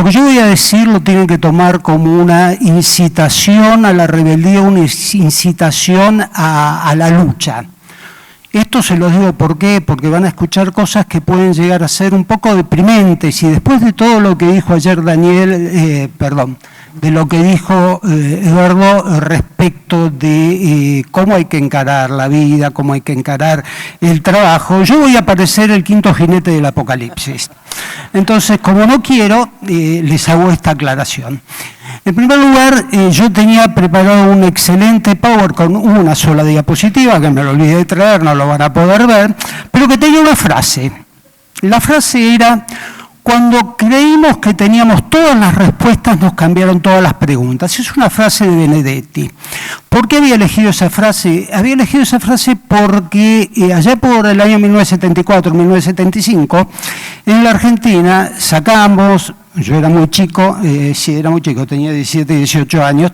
Lo que yo voy a decir lo tienen que tomar como una incitación a la rebeldía, una incitación a la lucha. Esto se lo digo ¿por qué? Porque van a escuchar cosas que pueden llegar a ser un poco deprimentes, y después de todo lo que dijo ayer de lo que dijo Eduardo respecto de cómo hay que encarar la vida, cómo hay que encarar el trabajo, yo voy a parecer el quinto jinete del apocalipsis. Entonces, como no quiero, les hago esta aclaración. En primer lugar, yo tenía preparado un excelente PowerPoint con una sola diapositiva, que me lo olvidé de traer, no lo van a poder ver, pero que tenía una frase. La frase era: cuando creímos que teníamos todas las respuestas, nos cambiaron todas las preguntas. Es una frase de Benedetti. ¿Por qué había elegido esa frase? Había elegido esa frase porque allá por el año 1974-1975, en la Argentina sacamos, yo era muy chico, tenía 17, 18 años,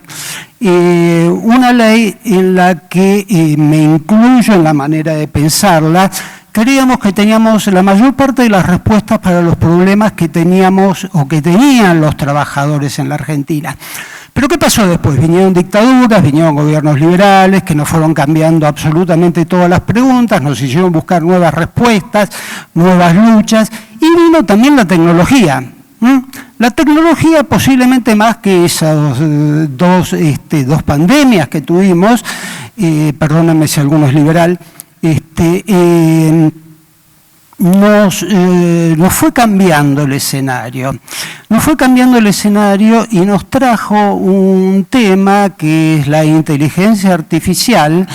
una ley en la que me incluyo en la manera de pensarla. Creíamos que teníamos la mayor parte de las respuestas para los problemas que teníamos o que tenían los trabajadores en la Argentina. Pero ¿qué pasó después? Vinieron dictaduras, vinieron gobiernos liberales que nos fueron cambiando absolutamente todas las preguntas, nos hicieron buscar nuevas respuestas, nuevas luchas, y vino también la tecnología. La tecnología, posiblemente más que esas dos pandemias que tuvimos, perdónenme si alguno es liberal, nos fue cambiando el escenario. Nos fue cambiando el escenario y nos trajo un tema que es la inteligencia artificial,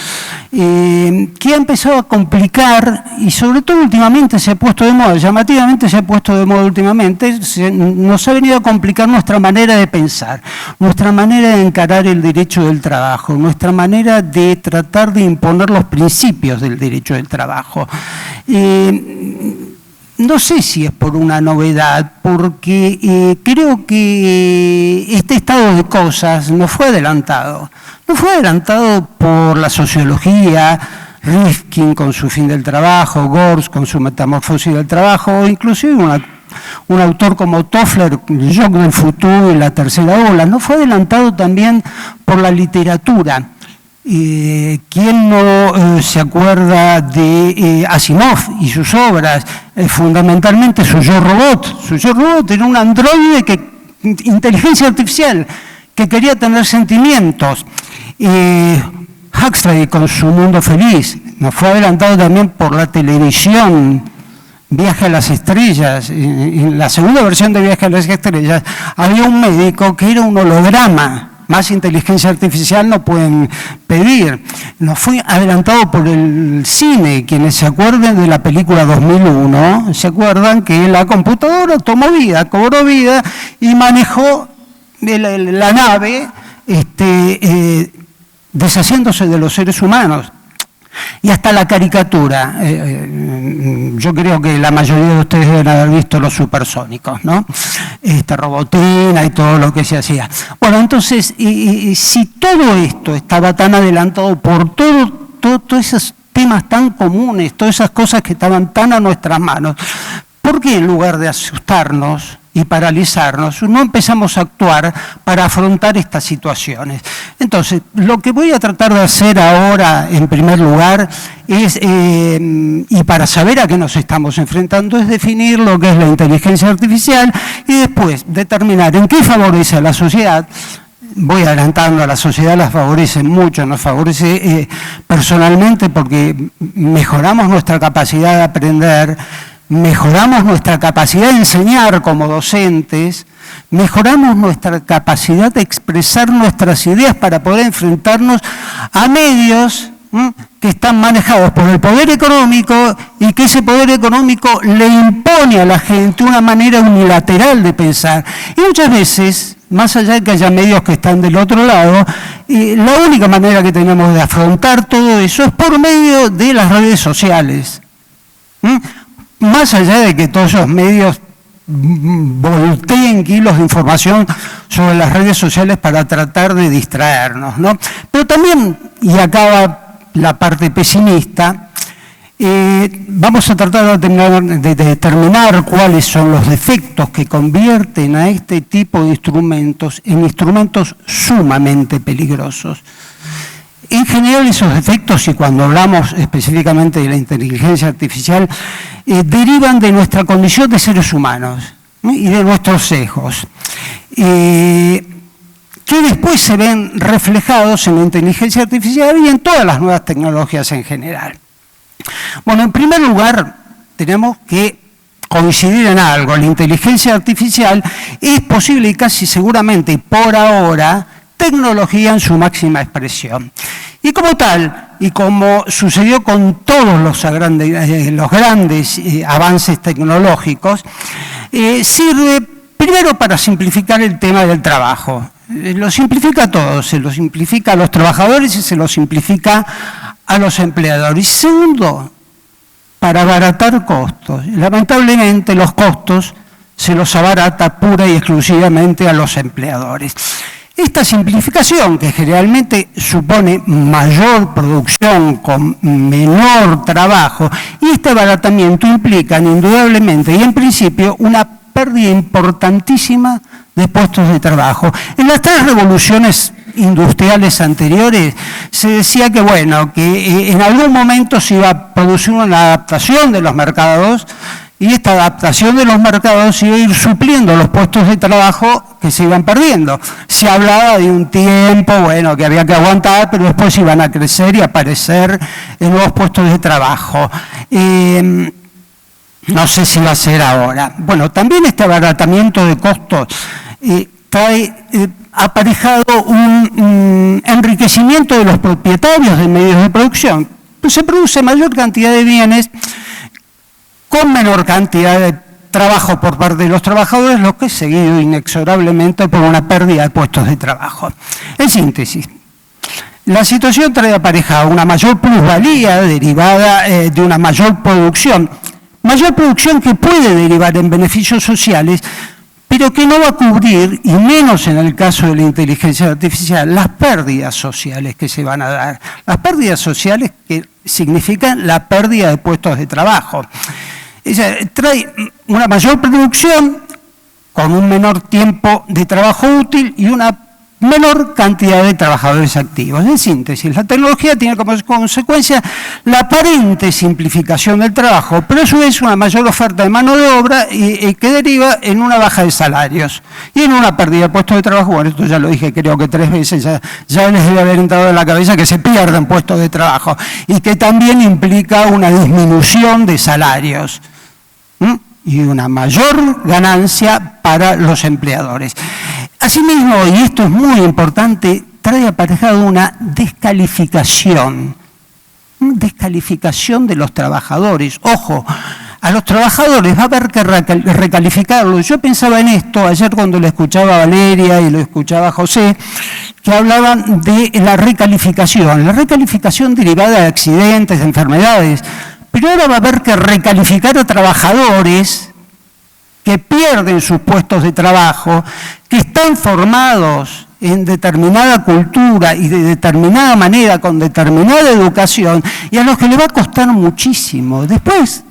que ha empezado a complicar y sobre todo últimamente se ha puesto de moda, llamativamente se ha puesto de moda últimamente, nos ha venido a complicar nuestra manera de pensar, nuestra manera de encarar el derecho del trabajo, nuestra manera de tratar de imponer los principios del derecho del trabajo. No sé si es por una novedad, porque creo que este estado de cosas no fue adelantado. No fue adelantado por la sociología, Rifkin con su fin del trabajo, Gors con su metamorfosis del trabajo, o inclusive un autor como Toffler, el shock del futuro y la tercera ola. No fue adelantado también por la literatura. ¿Quién no se acuerda de Asimov y sus obras? Fundamentalmente su Yo Robot. Su Yo Robot era un androide, inteligencia artificial, que quería tener sentimientos. Huxley con su Mundo Feliz. Nos fue adelantado también por la televisión. Viaje a las Estrellas. En la segunda versión de Viaje a las Estrellas había un médico que era un holograma. Más inteligencia artificial no pueden pedir. Nos fue adelantado por el cine. Quienes se acuerden de la película 2001, se acuerdan que la computadora tomó vida, cobró vida y manejó la nave deshaciéndose de los seres humanos. Y hasta la caricatura. Yo creo que la mayoría de ustedes deben haber visto Los Supersónicos, ¿no? Robotina y todo lo que se hacía. Bueno, entonces, si todo esto estaba tan adelantado por todos esos temas tan comunes, todas esas cosas que estaban tan a nuestras manos, ¿por qué en lugar de asustarnos y paralizarnos, no empezamos a actuar para afrontar estas situaciones? Entonces, lo que voy a tratar de hacer ahora, en primer lugar, es, y para saber a qué nos estamos enfrentando, es definir lo que es la inteligencia artificial y después determinar en qué favorece a la sociedad. Voy adelantando, a la sociedad la favorece mucho, nos favorece personalmente porque mejoramos nuestra capacidad de aprender, mejoramos nuestra capacidad de enseñar como docentes, mejoramos nuestra capacidad de expresar nuestras ideas para poder enfrentarnos a medios que están manejados por el poder económico y que ese poder económico le impone a la gente una manera unilateral de pensar. Y muchas veces, más allá de que haya medios que están del otro lado, la única manera que tenemos de afrontar todo eso es por medio de las redes sociales. Más allá de que todos esos medios volteen kilos de información sobre las redes sociales para tratar de distraernos, ¿no? Pero también, y acaba la parte pesimista, Vamos a tratar de determinar cuáles son los defectos que convierten a este tipo de instrumentos en instrumentos sumamente peligrosos. En general, esos defectos, y cuando hablamos específicamente de la inteligencia artificial, derivan de nuestra condición de seres humanos, ¿no? Y de nuestros sesgos, que después se ven reflejados en la inteligencia artificial y en todas las nuevas tecnologías en general. Bueno, en primer lugar, tenemos que coincidir en algo. La inteligencia artificial es posible y casi seguramente por ahora tecnología en su máxima expresión. Y como tal, y como sucedió con todos los grandes avances tecnológicos, sirve primero para simplificar el tema del trabajo. Lo simplifica a todos, se lo simplifica a los trabajadores y se lo simplifica a los empleadores. Segundo, para abaratar costos. Lamentablemente los costos se los abarata pura y exclusivamente a los empleadores. Esta simplificación, que generalmente supone mayor producción con menor trabajo, y este abaratamiento implican indudablemente y en principio una pérdida importantísima de puestos de trabajo. En las 3 revoluciones industriales anteriores se decía que, bueno, que en algún momento se iba a producir una adaptación de los mercados y esta adaptación de los mercados iba a ir supliendo los puestos de trabajo que se iban perdiendo. Se hablaba de un tiempo, bueno, que había que aguantar, pero después iban a crecer y aparecer nuevos puestos de trabajo. No sé si va a ser ahora. Bueno, también este abaratamiento de costos trae aparejado un enriquecimiento de los propietarios de medios de producción. Pues se produce mayor cantidad de bienes con menor cantidad de trabajo por parte de los trabajadores, lo que es seguido inexorablemente por una pérdida de puestos de trabajo. En síntesis, la situación trae aparejada una mayor plusvalía derivada de una mayor producción que puede derivar en beneficios sociales, pero que no va a cubrir, y menos en el caso de la inteligencia artificial, las pérdidas sociales que se van a dar. Las pérdidas sociales que significan la pérdida de puestos de trabajo. Trae una mayor producción con un menor tiempo de trabajo útil y una menor cantidad de trabajadores activos. En síntesis, la tecnología tiene como consecuencia la aparente simplificación del trabajo, pero a su vez una mayor oferta de mano de obra y que deriva en una baja de salarios y en una pérdida de puestos de trabajo. Bueno, esto ya lo dije creo que 3 veces, ya les debe haber entrado en la cabeza que se pierden puestos de trabajo y que también implica una disminución de salarios y una mayor ganancia para los empleadores. Asimismo, y esto es muy importante, trae aparejado una descalificación de los trabajadores. Ojo, a los trabajadores va a haber que recalificarlos. Yo pensaba en esto ayer cuando lo escuchaba a Valeria y lo escuchaba a José, que hablaban de la recalificación derivada de accidentes, de enfermedades. Pero ahora va a haber que recalificar a trabajadores que pierden sus puestos de trabajo, que están formados en determinada cultura y de determinada manera, con determinada educación, y a los que les va a costar muchísimo. Después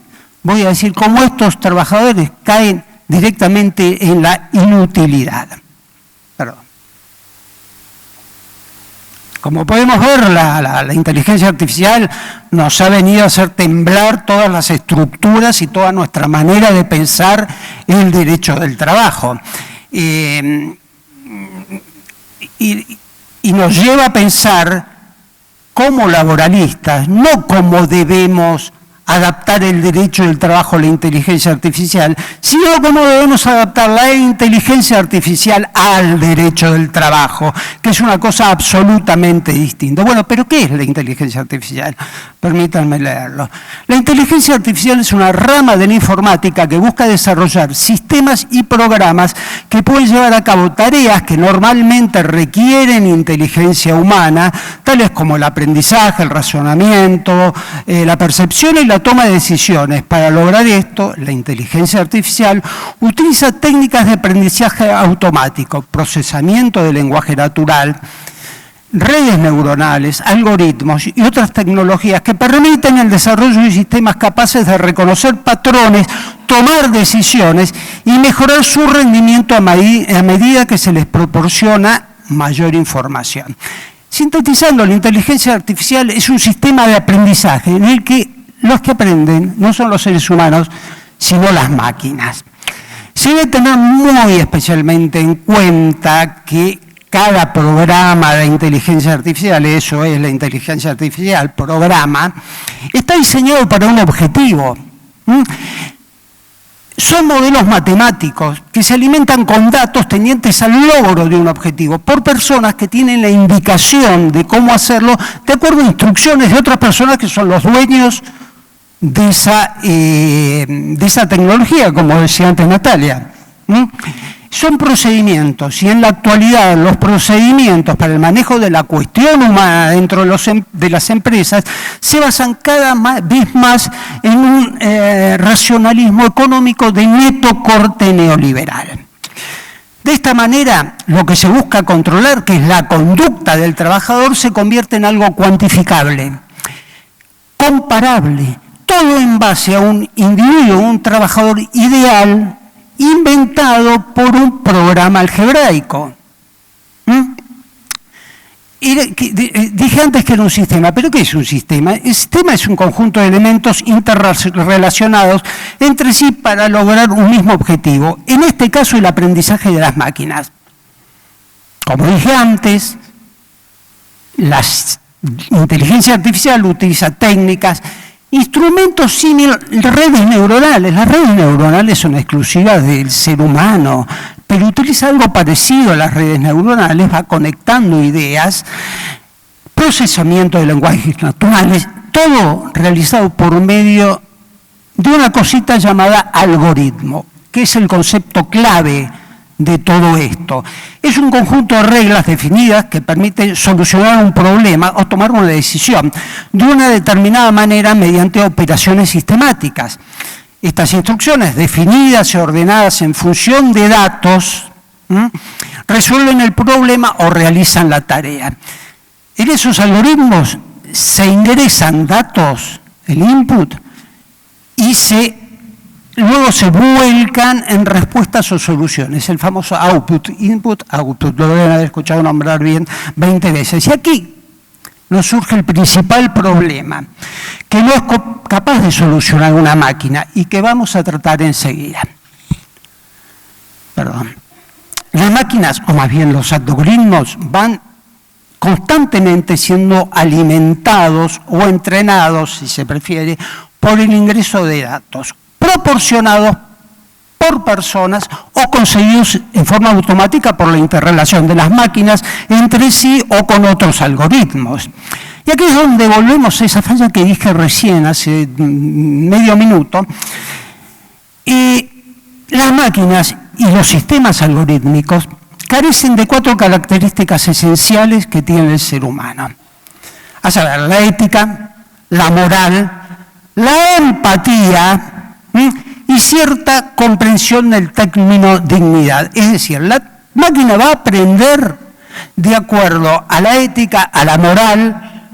voy a decir cómo estos trabajadores caen directamente en la inutilidad. Perdón. Como podemos ver, la inteligencia artificial nos ha venido a hacer temblar todas las estructuras y toda nuestra manera de pensar el derecho del trabajo. Y nos lleva a pensar como laboralistas, no cómo debemos adaptar el derecho del trabajo a la inteligencia artificial, sino cómo debemos adaptar la inteligencia artificial al derecho del trabajo, que es una cosa absolutamente distinta. Bueno, pero ¿qué es la inteligencia artificial? Permítanme leerlo. La inteligencia artificial es una rama de la informática que busca desarrollar sistemas y programas que pueden llevar a cabo tareas que normalmente requieren inteligencia humana, tales como el aprendizaje, el razonamiento, la percepción y la toma de decisiones. Para lograr esto, la inteligencia artificial utiliza técnicas de aprendizaje automático, procesamiento de lenguaje natural, redes neuronales, algoritmos y otras tecnologías que permiten el desarrollo de sistemas capaces de reconocer patrones, tomar decisiones y mejorar su rendimiento a medida que se les proporciona mayor información. Sintetizando, la inteligencia artificial es un sistema de aprendizaje en el que los que aprenden no son los seres humanos, sino las máquinas. Se debe tener muy especialmente en cuenta que cada programa de inteligencia artificial, eso es la inteligencia artificial, programa, está diseñado para un objetivo. Son modelos matemáticos que se alimentan con datos tendientes al logro de un objetivo por personas que tienen la indicación de cómo hacerlo de acuerdo a instrucciones de otras personas que son los dueños de esa tecnología, como decía antes Natalia. Son procedimientos, y en la actualidad los procedimientos para el manejo de la cuestión humana dentro de las empresas se basan cada vez más en un racionalismo económico de neto corte neoliberal. De esta manera, lo que se busca controlar, que es la conducta del trabajador, se convierte en algo cuantificable, comparable, todo en base a un individuo, un trabajador ideal, inventado por un programa algebraico. Dije antes que era un sistema, pero ¿qué es un sistema? El sistema es un conjunto de elementos interrelacionados entre sí para lograr un mismo objetivo, en este caso el aprendizaje de las máquinas. Como dije antes, la inteligencia artificial utiliza técnicas, instrumentos similares, redes neuronales. Las redes neuronales son exclusivas del ser humano, pero utiliza algo parecido a las redes neuronales, va conectando ideas, procesamiento de lenguajes naturales, todo realizado por medio de una cosita llamada algoritmo, que es el concepto clave de todo esto. Es un conjunto de reglas definidas que permiten solucionar un problema o tomar una decisión de una determinada manera mediante operaciones sistemáticas. Estas instrucciones definidas y ordenadas en función de datos resuelven el problema o realizan la tarea. En esos algoritmos se ingresan datos, el input, y luego se vuelcan en respuestas o soluciones, el famoso output, input, output, lo deben haber escuchado nombrar bien 20 veces. Y aquí nos surge el principal problema, que no es capaz de solucionar una máquina y que vamos a tratar enseguida. Las máquinas, o más bien los algoritmos, van constantemente siendo alimentados o entrenados, si se prefiere, por el ingreso de datos proporcionados por personas o conseguidos en forma automática por la interrelación de las máquinas entre sí o con otros algoritmos. Y aquí es donde volvemos a esa falla que dije recién, hace medio minuto. Las máquinas y los sistemas algorítmicos carecen de 4 características esenciales que tiene el ser humano. A saber, la ética, la moral, la empatía, y cierta comprensión del término dignidad. Es decir, la máquina va a aprender de acuerdo a la ética, a la moral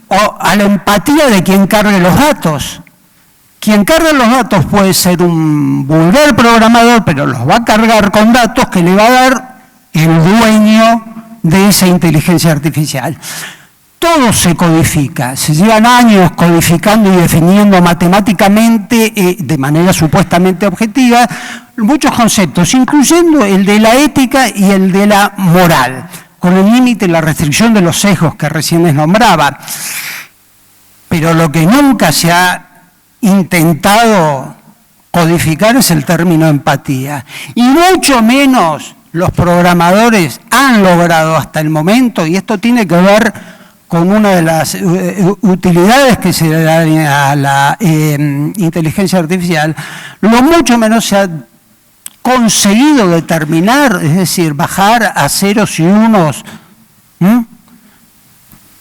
o a la empatía de quien cargue los datos. Quien carga los datos puede ser un vulgar programador, pero los va a cargar con datos que le va a dar el dueño de esa inteligencia artificial. Todo se codifica, se llevan años codificando y definiendo matemáticamente, de manera supuestamente objetiva, muchos conceptos, incluyendo el de la ética y el de la moral, con el límite y la restricción de los sesgos que recién les nombraba. Pero lo que nunca se ha intentado codificar es el término empatía, y mucho menos los programadores han logrado hasta el momento, y esto tiene que ver con una de las utilidades que se le da a la inteligencia artificial, lo mucho menos se ha conseguido determinar, es decir, bajar a ceros y unos,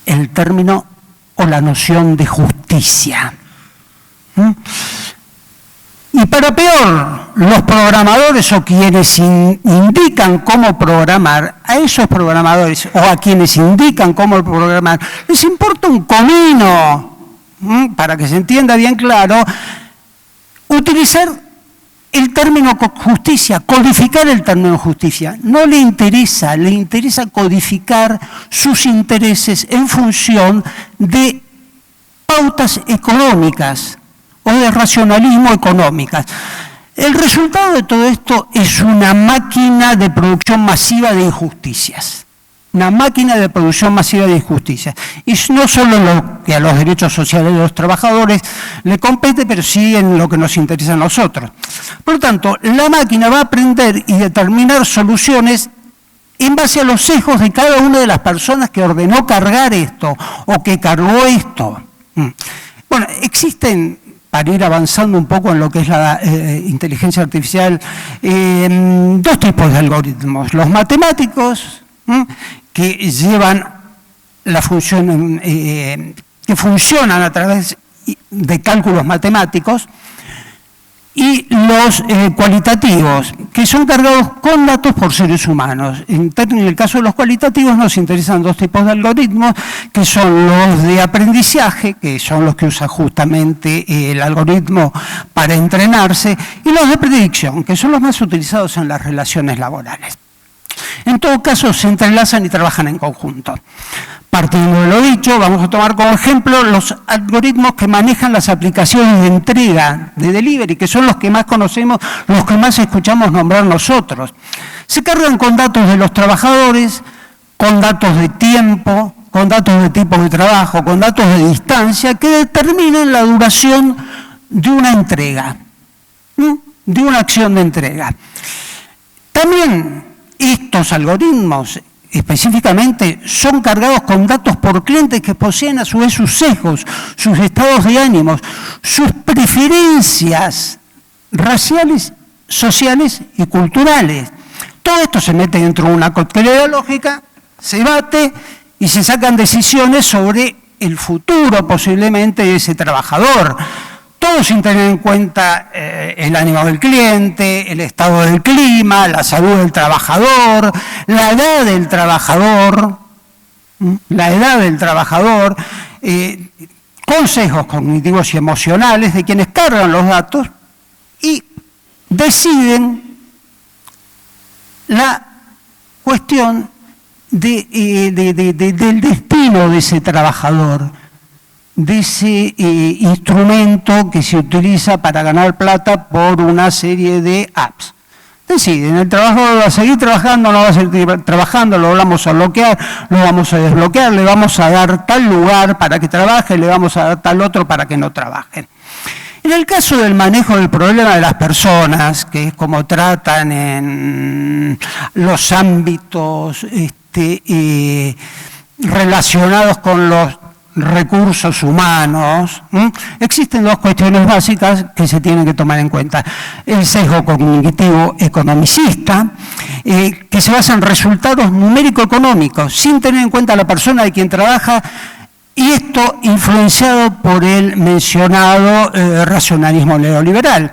el término o la noción de justicia. Y para peor, los programadores o quienes indican cómo programar, a esos programadores o a quienes indican cómo programar, les importa un comino, para que se entienda bien claro, utilizar el término justicia, codificar el término justicia. No le interesa codificar sus intereses en función de pautas económicas o de racionalismo económicas. El resultado de todo esto es una máquina de producción masiva de injusticias. Una máquina de producción masiva de injusticias. Y no solo lo que a los derechos sociales de los trabajadores le compete, pero sí en lo que nos interesa a nosotros. Por lo tanto, la máquina va a aprender y determinar soluciones en base a los sesgos de cada una de las personas que ordenó cargar esto o que cargó esto. Bueno, existen, para ir avanzando un poco en lo que es la inteligencia artificial, dos tipos de algoritmos. Los matemáticos, que llevan la función, que funcionan a través de cálculos matemáticos, y los cualitativos, que son cargados con datos por seres humanos. En el caso de los cualitativos nos interesan dos tipos de algoritmos, que son los de aprendizaje, que son los que usa justamente el algoritmo para entrenarse, y los de predicción, que son los más utilizados en las relaciones laborales. En todo caso, se entrelazan y trabajan en conjunto. Partiendo de lo dicho, vamos a tomar como ejemplo los algoritmos que manejan las aplicaciones de entrega, de delivery, que son los que más conocemos, los que más escuchamos nombrar nosotros. Se cargan con datos de los trabajadores, con datos de tiempo, con datos de tipo de trabajo, con datos de distancia, que determinan la duración de una entrega, de una acción de entrega. También estos algoritmos específicamente son cargados con datos por clientes que poseen a su vez sus sesgos, sus estados de ánimos, sus preferencias raciales, sociales y culturales. Todo esto se mete dentro de una coctelera lógica, se bate y se sacan decisiones sobre el futuro posiblemente de ese trabajador. Todo sin tener en cuenta el ánimo del cliente, el estado del clima, la salud del trabajador, la edad del trabajador, consejos cognitivos y emocionales de quienes cargan los datos y deciden la cuestión del destino de ese trabajador, de ese instrumento que se utiliza para ganar plata por una serie de apps. Deciden, el trabajador va a seguir trabajando, no va a seguir trabajando, lo vamos a bloquear, lo vamos a desbloquear, le vamos a dar tal lugar para que trabaje, le vamos a dar tal otro para que no trabaje. En el caso del manejo del problema de las personas, que es como tratan en los ámbitos relacionados con los recursos humanos, existen dos cuestiones básicas que se tienen que tomar en cuenta. El sesgo cognitivo economicista, que se basa en resultados numérico-económicos, sin tener en cuenta a la persona de quien trabaja, y esto influenciado por el mencionado racionalismo neoliberal.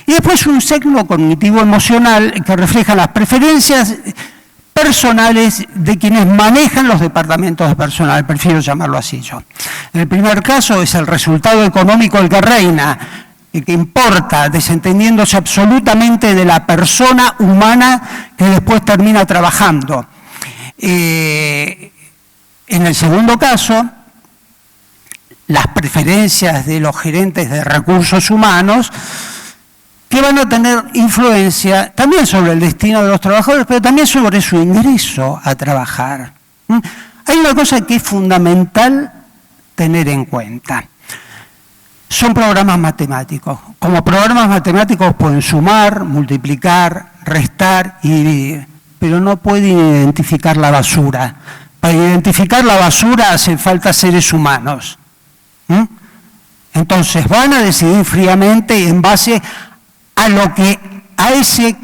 Y después un sesgo cognitivo emocional que refleja las preferencias personales de quienes manejan los departamentos de personal, prefiero llamarlo así yo. En el primer caso es el resultado económico el que reina, el que importa, desentendiéndose absolutamente de la persona humana que después termina trabajando. En el segundo caso, las preferencias de los gerentes de recursos humanos, que van a tener influencia también sobre el destino de los trabajadores, pero también sobre su ingreso a trabajar. Hay una cosa que es fundamental tener en cuenta. Son programas matemáticos. Como programas matemáticos pueden sumar, multiplicar, restar y dividir, pero no pueden identificar la basura. Para identificar la basura hacen falta seres humanos. Entonces van a decidir fríamente en base a lo que a ese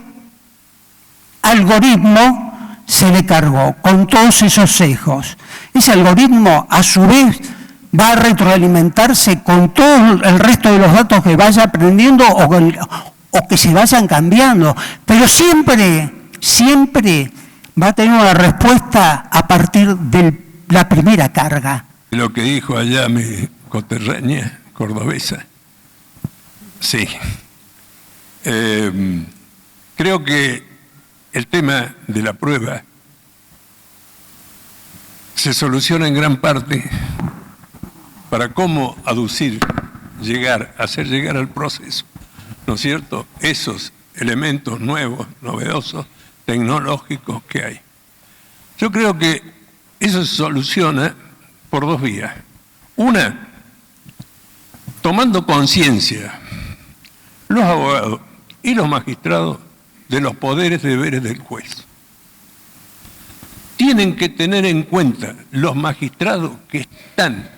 algoritmo se le cargó, con todos esos sesgos. Ese algoritmo, a su vez, va a retroalimentarse con todo el resto de los datos que vaya aprendiendo o que se vayan cambiando, pero siempre va a tener una respuesta a partir de la primera carga. Lo que dijo allá mi coterránea cordobesa, sí. Creo que el tema de la prueba se soluciona en gran parte para cómo hacer llegar al proceso, ¿no es cierto?, esos elementos nuevos, novedosos, tecnológicos que hay. Yo creo que eso se soluciona por dos vías. Una, tomando conciencia los abogados y los magistrados de los poderes y deberes del juez. Tienen que tener en cuenta los magistrados que están,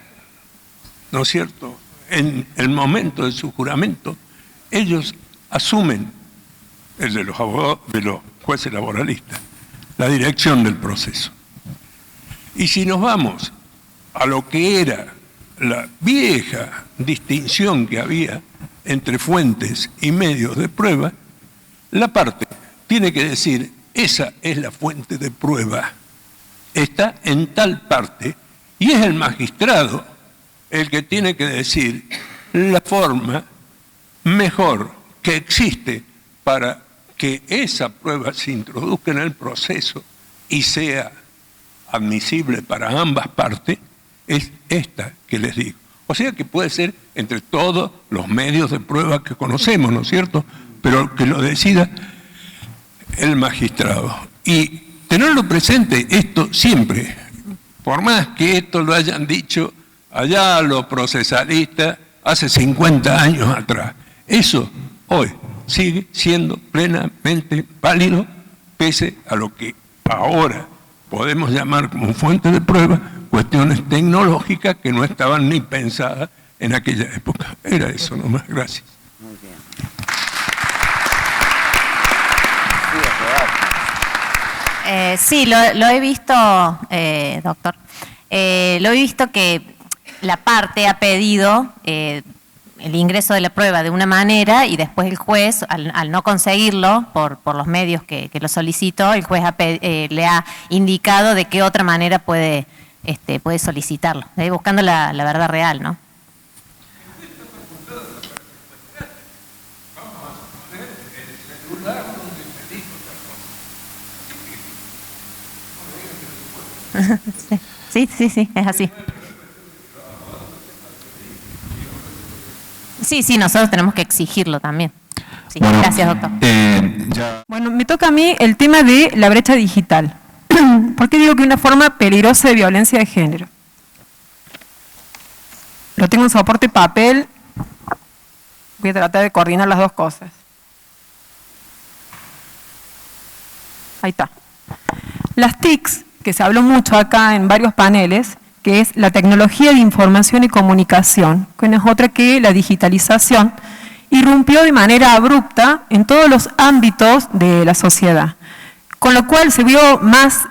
¿no es cierto?, en el momento de su juramento, ellos asumen, el de los abogados, de los jueces laboralistas, la dirección del proceso. Y si nos vamos a lo que era la vieja distinción que había entre fuentes y medios de prueba, la parte tiene que decir, esa es la fuente de prueba, está en tal parte, y es el magistrado el que tiene que decir la forma mejor que existe para que esa prueba se introduzca en el proceso y sea admisible para ambas partes, es esta que les digo. O sea que puede ser entre todos los medios de prueba que conocemos, ¿no es cierto?, pero que lo decida el magistrado. Y tenerlo presente esto siempre, por más que esto lo hayan dicho allá los procesalistas hace 50 años atrás, eso hoy sigue siendo plenamente válido, pese a lo que ahora podemos llamar como fuente de prueba cuestiones tecnológicas que no estaban ni pensadas en aquella época. Era eso nomás, gracias. Muy bien. Sí, lo he visto, doctor. Lo he visto que la parte ha pedido el ingreso de la prueba de una manera y después el juez, al no conseguirlo por los medios que lo solicitó, el juez le ha indicado de qué otra manera puede solicitarlo, buscando la verdad real, ¿no? Sí, es así. Sí, nosotros tenemos que exigirlo también. Sí, bueno, gracias, doctor. Bueno, me toca a mí el tema de la brecha digital. ¿Por qué digo que es una forma peligrosa de violencia de género? Lo tengo en soporte papel. Voy a tratar de coordinar las dos cosas. Ahí está. Las TICs, que se habló mucho acá en varios paneles, que es la tecnología de información y comunicación, que no es otra que la digitalización, irrumpió de manera abrupta en todos los ámbitos de la sociedad, con lo cual se vio más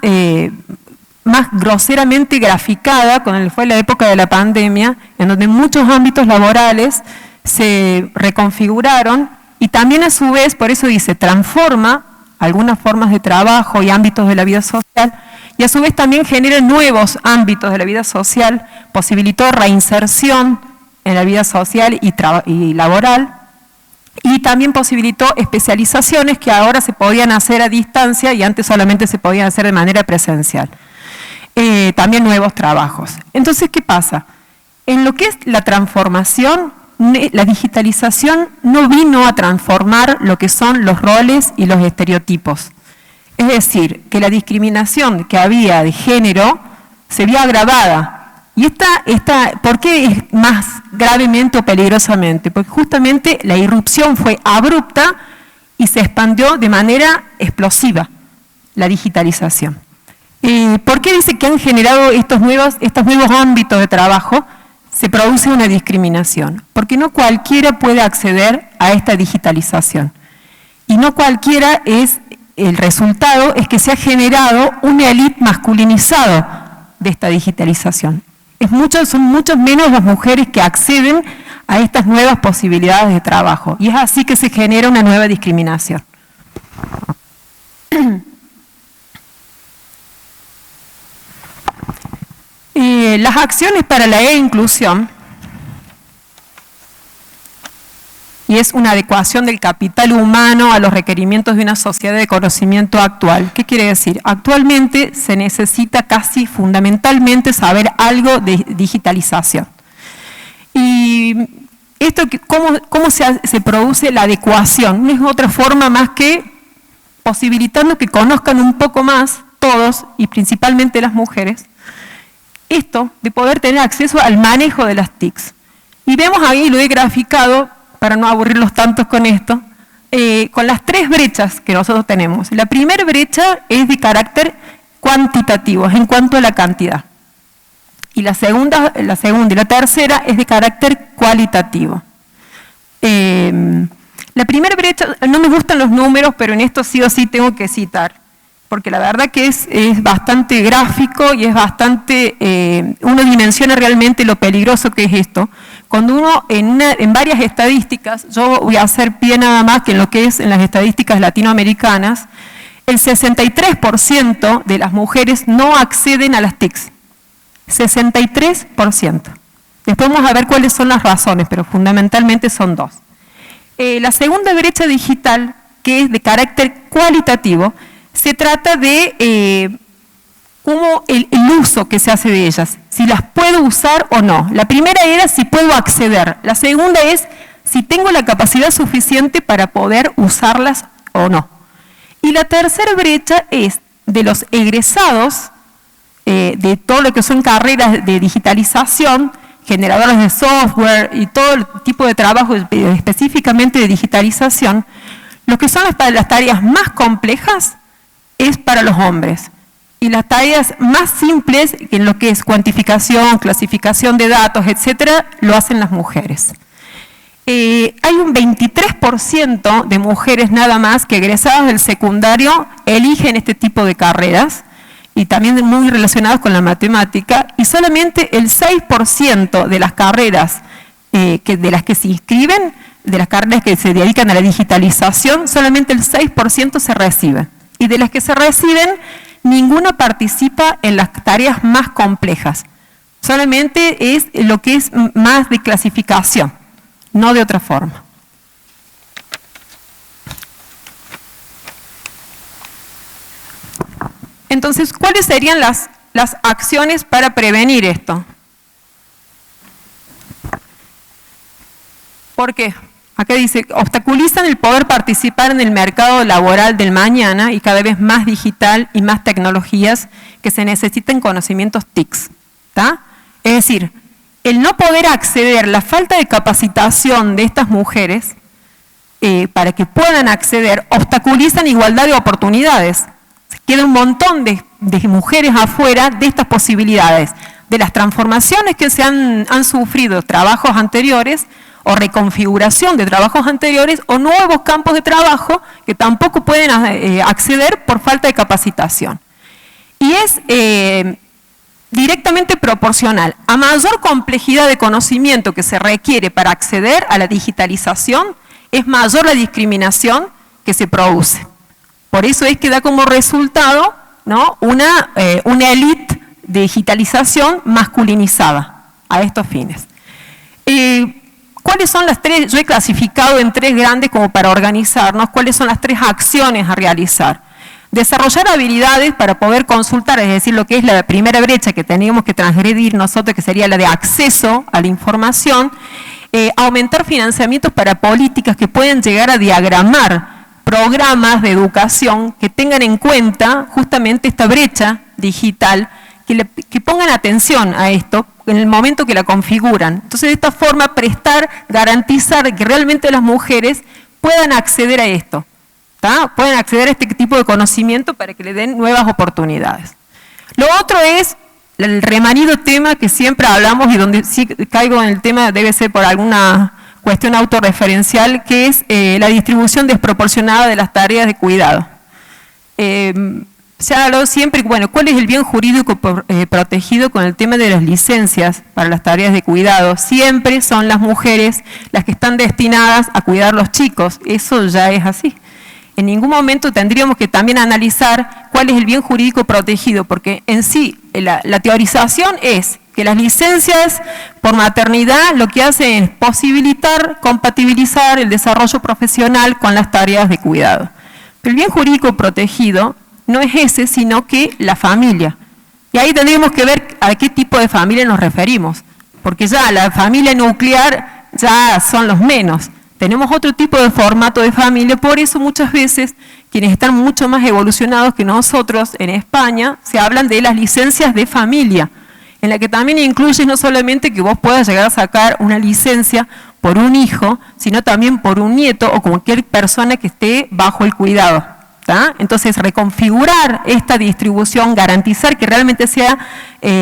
groseramente graficada cuando fue la época de la pandemia, en donde muchos ámbitos laborales se reconfiguraron y también a su vez, por eso dice, transforma algunas formas de trabajo y ámbitos de la vida social, y a su vez también genera nuevos ámbitos de la vida social, posibilitó reinserción en la vida social y laboral, y también posibilitó especializaciones que ahora se podían hacer a distancia y antes solamente se podían hacer de manera presencial. También nuevos trabajos. Entonces, ¿qué pasa? En lo que es la transformación, la digitalización no vino a transformar lo que son los roles y los estereotipos. Es decir, que la discriminación que había de género se vio agravada. ¿Y por qué es más gravemente o peligrosamente? Porque justamente la irrupción fue abrupta y se expandió de manera explosiva, la digitalización. ¿Por qué dice que han generado estos nuevos ámbitos de trabajo? Se produce una discriminación, porque no cualquiera puede acceder a esta digitalización. Y no cualquiera el resultado es que se ha generado una élite masculinizada de esta digitalización. Son muchos menos las mujeres que acceden a estas nuevas posibilidades de trabajo. Y es así que se genera una nueva discriminación. Las acciones para la e-inclusión, y es una adecuación del capital humano a los requerimientos de una sociedad de conocimiento actual. ¿Qué quiere decir? Actualmente se necesita casi fundamentalmente saber algo de digitalización. Y esto, ¿cómo se produce la adecuación? No es otra forma más que posibilitando que conozcan un poco más todos, y principalmente las mujeres, esto de poder tener acceso al manejo de las TICs. Y vemos ahí, lo he graficado, para no aburrirlos tantos con esto, con las 3 brechas que nosotros tenemos. La primera brecha es de carácter cuantitativo, es en cuanto a la cantidad. Y la segunda y la tercera es de carácter cualitativo. La primera brecha, no me gustan los números, pero en esto sí o sí tengo que citar, porque la verdad que es bastante gráfico y es bastante, uno dimensiona realmente lo peligroso que es esto. Cuando uno en varias estadísticas, yo voy a hacer pie nada más que en lo que es en las estadísticas latinoamericanas, el 63% de las mujeres no acceden a las TICs. 63%. Después vamos a ver cuáles son las razones, pero fundamentalmente son 2. La segunda brecha digital, que es de carácter cualitativo, se trata de cómo el uso que se hace de ellas, si las puedo usar o no. La primera era si puedo acceder, la segunda es si tengo la capacidad suficiente para poder usarlas o no. Y la tercera brecha es de los egresados de todo lo que son carreras de digitalización, generadores de software y todo el tipo de trabajo específicamente de digitalización. Lo que son las tareas más complejas es para los hombres. Y las tareas más simples, en lo que es cuantificación, clasificación de datos, etcétera, lo hacen las mujeres. Hay un 23% de mujeres nada más que egresadas del secundario eligen este tipo de carreras, y también muy relacionadas con la matemática, y solamente el 6% de las carreras de las que se inscriben, de las carreras que se dedican a la digitalización, solamente el 6% se reciben. Y de las que se reciben, ninguna participa en las tareas más complejas. Solamente es lo que es más de clasificación, no de otra forma. Entonces, ¿cuáles serían las acciones para prevenir esto? ¿Por qué? Acá dice, obstaculizan el poder participar en el mercado laboral del mañana y cada vez más digital y más tecnologías que se necesitan conocimientos TICs. ¿Tá? Es decir, el no poder acceder, la falta de capacitación de estas mujeres para que puedan acceder, obstaculizan igualdad de oportunidades. Queda un montón de mujeres afuera de estas posibilidades, de las transformaciones que se han sufrido trabajos anteriores, o reconfiguración de trabajos anteriores, o nuevos campos de trabajo que tampoco pueden acceder por falta de capacitación. Y es directamente proporcional. A mayor complejidad de conocimiento que se requiere para acceder a la digitalización, es mayor la discriminación que se produce. Por eso es que da como resultado, ¿no?, una élite de digitalización masculinizada a estos fines. ¿Cuáles son las 3? Yo he clasificado en 3 grandes como para organizarnos. ¿Cuáles son las 3 acciones a realizar? Desarrollar habilidades para poder consultar, es decir, lo que es la primera brecha que teníamos que transgredir nosotros, que sería la de acceso a la información. Aumentar financiamientos para políticas que pueden llegar a diagramar programas de educación que tengan en cuenta justamente esta brecha digital, que pongan atención a esto en el momento que la configuran. Entonces, de esta forma, garantizar que realmente las mujeres puedan acceder a esto, ¿tá? Puedan acceder a este tipo de conocimiento para que le den nuevas oportunidades. Lo otro es el remanido tema que siempre hablamos, y donde sí caigo en el tema, debe ser por alguna cuestión autorreferencial, que es la distribución desproporcionada de las tareas de cuidado. Se ha hablado siempre, bueno, ¿cuál es el bien jurídico protegido con el tema de las licencias para las tareas de cuidado? Siempre son las mujeres las que están destinadas a cuidar los chicos, eso ya es así. En ningún momento tendríamos que también analizar cuál es el bien jurídico protegido, porque en sí la teorización es que las licencias por maternidad lo que hacen es posibilitar, compatibilizar el desarrollo profesional con las tareas de cuidado. Pero el bien jurídico protegido no es ese, sino que la familia. Y ahí tendríamos que ver a qué tipo de familia nos referimos, porque ya la familia nuclear ya son los menos. Tenemos otro tipo de formato de familia, por eso muchas veces quienes están mucho más evolucionados que nosotros en España, se hablan de las licencias de familia, en la que también incluye no solamente que vos puedas llegar a sacar una licencia por un hijo, sino también por un nieto o cualquier persona que esté bajo el cuidado. ¿tá? Entonces, reconfigurar esta distribución, garantizar que realmente sea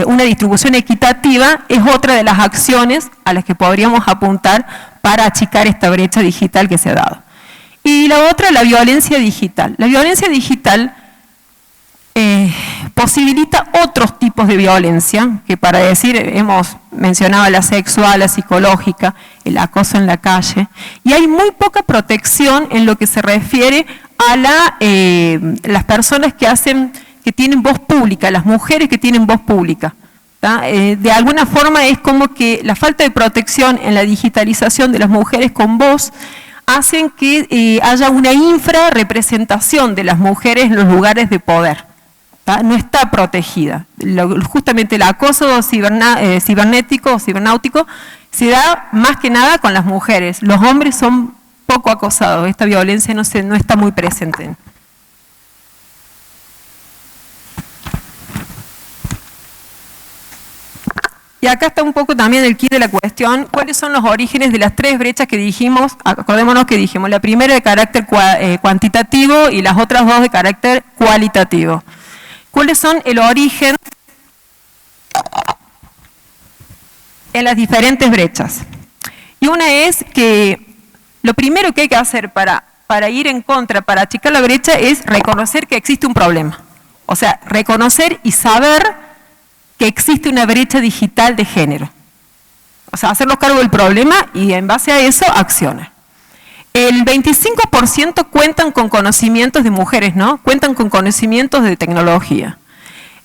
una distribución equitativa, es otra de las acciones a las que podríamos apuntar para achicar esta brecha digital que se ha dado. Y la otra, la violencia digital. La violencia digital posibilita otros tipos de violencia, que para decir, hemos mencionado la sexual, la psicológica, el acoso en la calle, y hay muy poca protección en lo que se refiere a las personas que tienen voz pública, las mujeres que tienen voz pública. De alguna forma es como que la falta de protección en la digitalización de las mujeres con voz hacen que haya una infrarrepresentación de las mujeres en los lugares de poder. No está protegida. Justamente el acoso cibernético o cibernáutico se da más que nada con las mujeres. Los hombres son poco acosados, esta violencia no está muy presente. Y acá está un poco también el kit de la cuestión, ¿cuáles son los orígenes de las tres brechas que dijimos? Acordémonos que dijimos, la primera de carácter cuantitativo y las otras dos de carácter cualitativo. ¿Cuáles son el origen en las diferentes brechas? Y una es que lo primero que hay que hacer para ir en contra, para achicar la brecha, es reconocer que existe un problema. O sea, reconocer y saber que existe una brecha digital de género. O sea, hacernos cargo del problema y en base a eso accionar. El 25% cuentan con conocimientos de mujeres, ¿no? Cuentan con conocimientos de tecnología.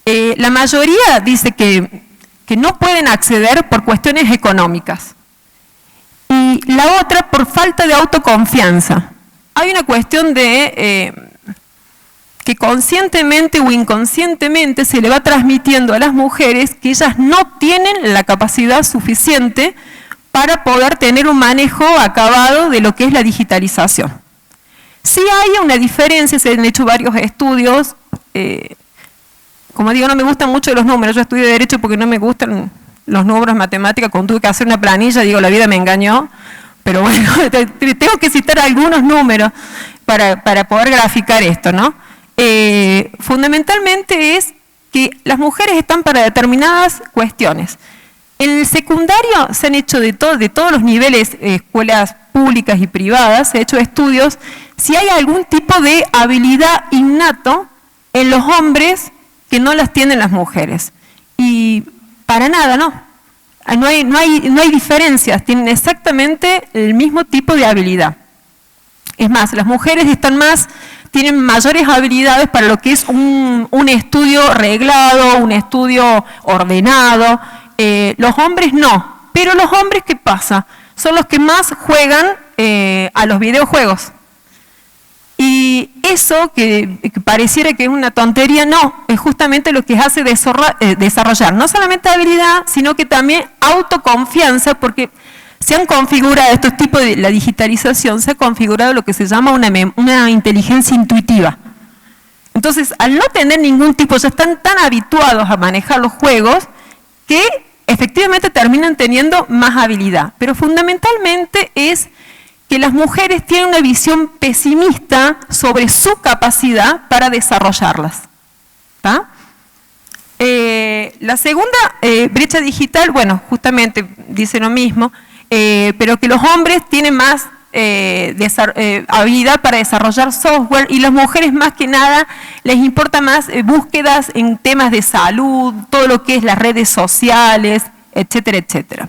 La mayoría dice que no pueden acceder por cuestiones económicas. Y la otra por falta de autoconfianza. Hay una cuestión de que conscientemente o inconscientemente se le va transmitiendo a las mujeres que ellas no tienen la capacidad suficiente para poder tener un manejo acabado de lo que es la digitalización. Sí hay una diferencia, se han hecho varios estudios, como digo, no me gustan mucho los números, yo estudio Derecho porque no me gustan los números matemáticos, cuando tuve que hacer una planilla, digo, la vida me engañó, pero bueno, tengo que citar algunos números para poder graficar esto, ¿no? Fundamentalmente es que las mujeres están para determinadas cuestiones. En el secundario se han hecho de todos los niveles, escuelas públicas y privadas, se han hecho estudios si hay algún tipo de habilidad innato en los hombres que no las tienen las mujeres. Y para nada, no. No hay diferencias, tienen exactamente el mismo tipo de habilidad. Es más, las mujeres tienen mayores habilidades para lo que es un estudio reglado, un estudio ordenado. Los hombres no, pero los hombres, ¿qué pasa? Son los que más juegan a los videojuegos. Y eso que pareciera que es una tontería, no, es justamente lo que hace desarrollar no solamente habilidad, sino que también autoconfianza, porque se han configurado estos tipos de la digitalización, se ha configurado lo que se llama una inteligencia intuitiva. Entonces, al no tener ningún tipo, ya están tan habituados a manejar los juegos que efectivamente terminan teniendo más habilidad. Pero fundamentalmente es que las mujeres tienen una visión pesimista sobre su capacidad para desarrollarlas. ¿Tá? La segunda brecha digital, bueno, justamente dice lo mismo, pero que los hombres tienen más habilidad para desarrollar software, y las mujeres más que nada les importa más búsquedas en temas de salud, todo lo que es las redes sociales, etcétera, etcétera.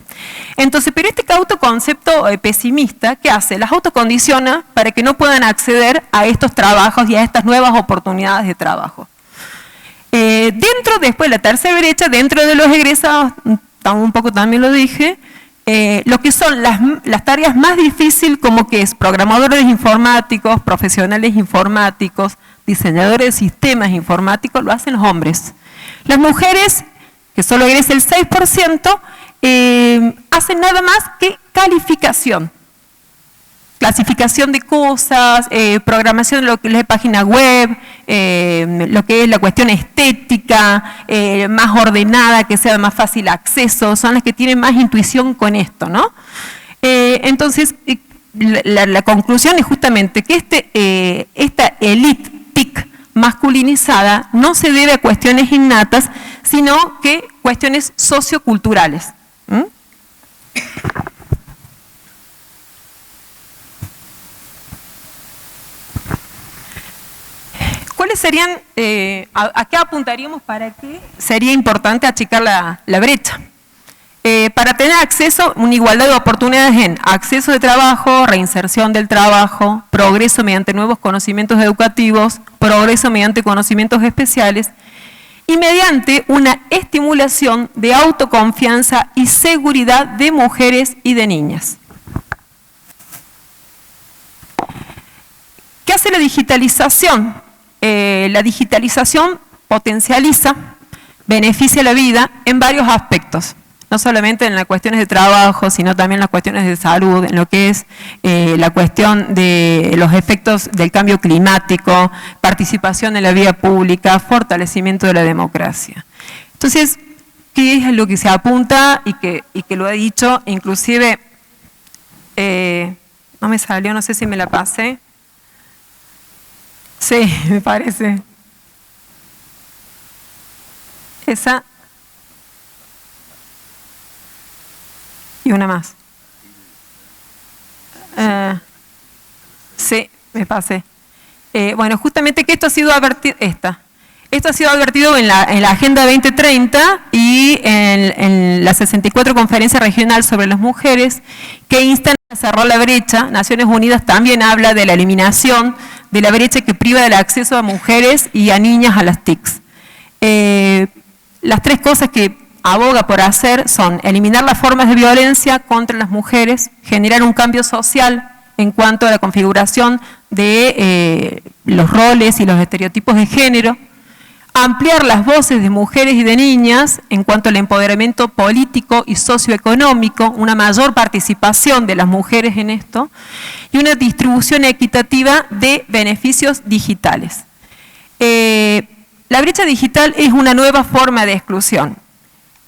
Entonces, pero este autoconcepto pesimista, ¿qué hace? Las autocondiciona para que no puedan acceder a estos trabajos y a estas nuevas oportunidades de trabajo. Después la tercera brecha, dentro de los egresados, un poco también lo dije, lo que son las tareas más difíciles, como que es programadores informáticos, profesionales informáticos, diseñadores de sistemas informáticos, lo hacen los hombres. Las mujeres, que solo egresa el 6%, hacen nada más que calificación. Clasificación de cosas, programación de lo que es la página web, lo que es la cuestión estética, más ordenada, que sea de más fácil acceso, son las que tienen más intuición con esto, ¿no? Entonces, la conclusión es justamente que esta elite TIC masculinizada no se debe a cuestiones innatas, sino que cuestiones socioculturales. ¿Cuáles serían, a qué apuntaríamos para que sería importante achicar la brecha? Para tener acceso, una igualdad de oportunidades en acceso de trabajo, reinserción del trabajo, progreso mediante nuevos conocimientos educativos, progreso mediante conocimientos especiales y mediante una estimulación de autoconfianza y seguridad de mujeres y de niñas. ¿Qué hace la digitalización? La digitalización potencializa, beneficia la vida en varios aspectos, no solamente en las cuestiones de trabajo, sino también en las cuestiones de salud, en lo que es la cuestión de los efectos del cambio climático, participación en la vida pública, fortalecimiento de la democracia. Entonces, ¿qué es lo que se apunta y que lo he dicho? Inclusive, no me salió, no sé si me la pasé. Sí, me parece. Esa. Y una más. Sí, me pasé. Bueno, justamente que esto ha sido advertido, Esto ha sido advertido en la Agenda 2030 y en la 64 Conferencia Regional sobre las Mujeres, que instan a cerrar la brecha. Naciones Unidas también habla de la eliminación de la brecha que priva del acceso a mujeres y a niñas a las TICs. Las tres cosas que aboga por hacer son eliminar las formas de violencia contra las mujeres, generar un cambio social en cuanto a la configuración de los roles y los estereotipos de género, ampliar las voces de mujeres y de niñas en cuanto al empoderamiento político y socioeconómico, una mayor participación de las mujeres en esto, y una distribución equitativa de beneficios digitales. La brecha digital es una nueva forma de exclusión,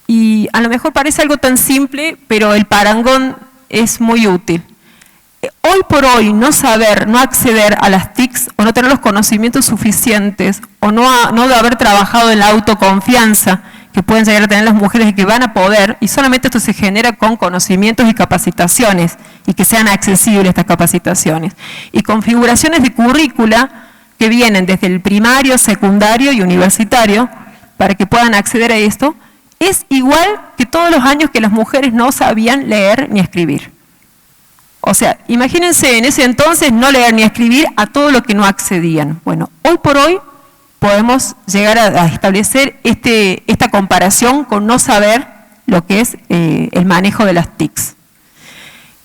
y a lo mejor parece algo tan simple, pero el parangón es muy útil. Hoy por hoy no saber, no acceder a las TICs o no tener los conocimientos suficientes o no haber trabajado en la autoconfianza que pueden llegar a tener las mujeres y que van a poder, y solamente esto se genera con conocimientos y capacitaciones y que sean accesibles estas capacitaciones y configuraciones de currícula que vienen desde el primario, secundario y universitario para que puedan acceder a esto, es igual que todos los años que las mujeres no sabían leer ni escribir. O sea, imagínense en ese entonces no leer ni escribir a todo lo que no accedían. Bueno, hoy por hoy podemos llegar a establecer esta comparación con no saber lo que es el manejo de las TICs.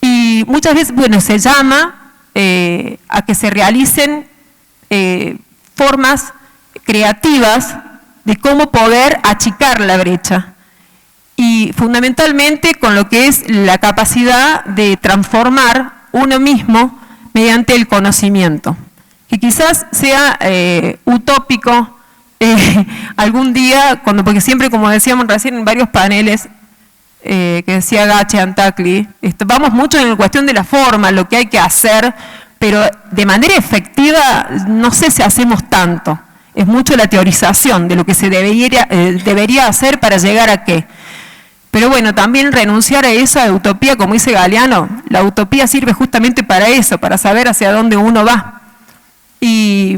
Y muchas veces, bueno, se llama a que se realicen formas creativas de cómo poder achicar la brecha. Y fundamentalmente con lo que es la capacidad de transformar uno mismo mediante el conocimiento. Que quizás sea utópico algún día, porque siempre, como decíamos recién en varios paneles, que decía Gache Antacli, vamos mucho en la cuestión de la forma, lo que hay que hacer, pero de manera efectiva no sé si hacemos tanto. Es mucho la teorización de lo que se debería hacer para llegar a qué. Pero bueno, también renunciar a esa utopía, como dice Galeano, la utopía sirve justamente para eso, para saber hacia dónde uno va. Y